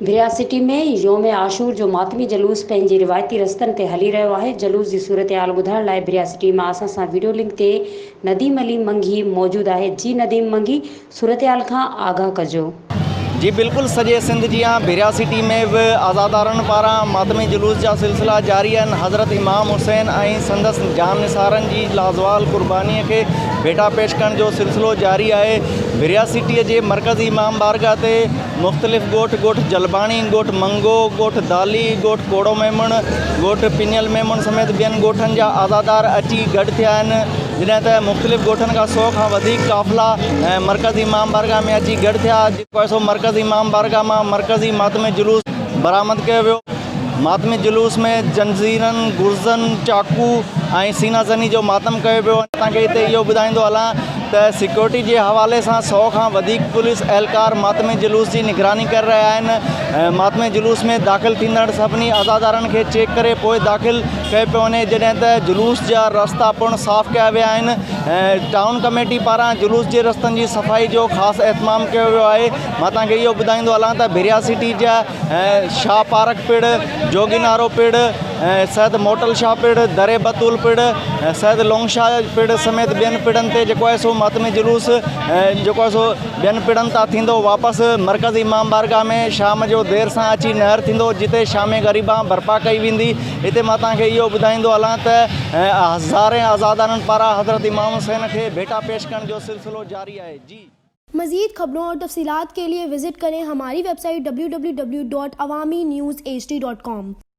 विरिया city में योम आशूर जो मातमी जलूस पंहिंजे रिवायती रस्तनि ते हली रहियो आहे। जलूस जी सूरत हाल ॿुधाइण लाइ विरिया सिटी मां असां सां वीडियो लिंक ते नदीम अली मंघी मौजूद आहे। जी नदीम मंघी, सूरत हाल खां आगाह कजो। जी बिल्कुल, सॼे सिंध जी विरिया सिटी में भी आज़ादारनि पारां मातमी जुलूस जा सिलसिला जारी आहिनि। हज़रत इमाम हुसैन ऐं संदसि जान निसारनि जी लाज़वाल कुर्बानीअ खे भेटा पेश करण जो सिलसिलो जारी आहे। विरिया सिटीअ जे मरकज़ी इमाम बारगाह ते मुख़्तलिफ़ ॻोठ जलबाणी, ॻोठ मंगो, ॻोठ दाली, ॻोठ कोड़ो मेमण, ॻोठ पिनियल मेमण समेत ॿियनि ॻोठनि जा आज़ादार अची गॾु थिया आहिनि। जॾहिं त मुख़्तलिफ़ ॻोठनि खां 100 खां वधीक काफ़िला मरकज़ी इमाम बारगाह में अची गॾु थिया। जेको मरकज़ी इमाम बारगाह मां मरकज़ी मातमी जुलूस बरामद कयो वियो। मातमी जुलूस में जंजीरनि, गुर्ज़नि, चाकू ऐं सीना ज़नी जो मातम कयो वियो। तव्हांखे हिते इहो ॿुधाईंदो हलां त सिक्योरिटी जे हवाले सां 100 खां वधीक पुलिस एहलकार मातमी जुलूस जी निगरानी करे रहिया आहिनि। मातमी जुलूस में दाख़िल थींदड़ सभिनी आज़ादारनि खे चेक करे पोइ दाख़िल कयो पियो वञे। जॾहिं त जुलूस जा रस्ता पिणु साफ़ कया विया आहिनि। टाउन कमेटी पारां जुलूस जे रस्तनि जी सफ़ाई जो ख़ासि एहतमाम कयो वियो आहे। मां तव्हांखे इहो ॿुधाईंदो हलां त विरिया सिटी जा शाह पार्क पिड़, जोगिनारो पिड़, सैद मोटल शाह पिड़, दरे बतूल पिड़, सैद लोंगशाह पिड़ समेत ॿियनि पिड़नि ते जेको आहे सो मातमी जुलूस जेको आहे सो ॿियनि पिड़नि तां थींदो वापसि मरकज़ी इमाम बारगाह में शाम जो देरि सां अची नहर थींदो, जिते शाम ग़रीबा बर्पा कई वेंदी। हिते मां तव्हांखे इहो ॿुधाईंदो हलां त हज़ारे आज़ादारनि पारां हज़रत इमाम हुसैन खे भेटा पेश करण जो सिलसिलो जारी आहे। जी मज़ीद खबरों और तफसीलात के लिए विजिट करें हमारी वेबसाइट www.awamiNewsHD.com।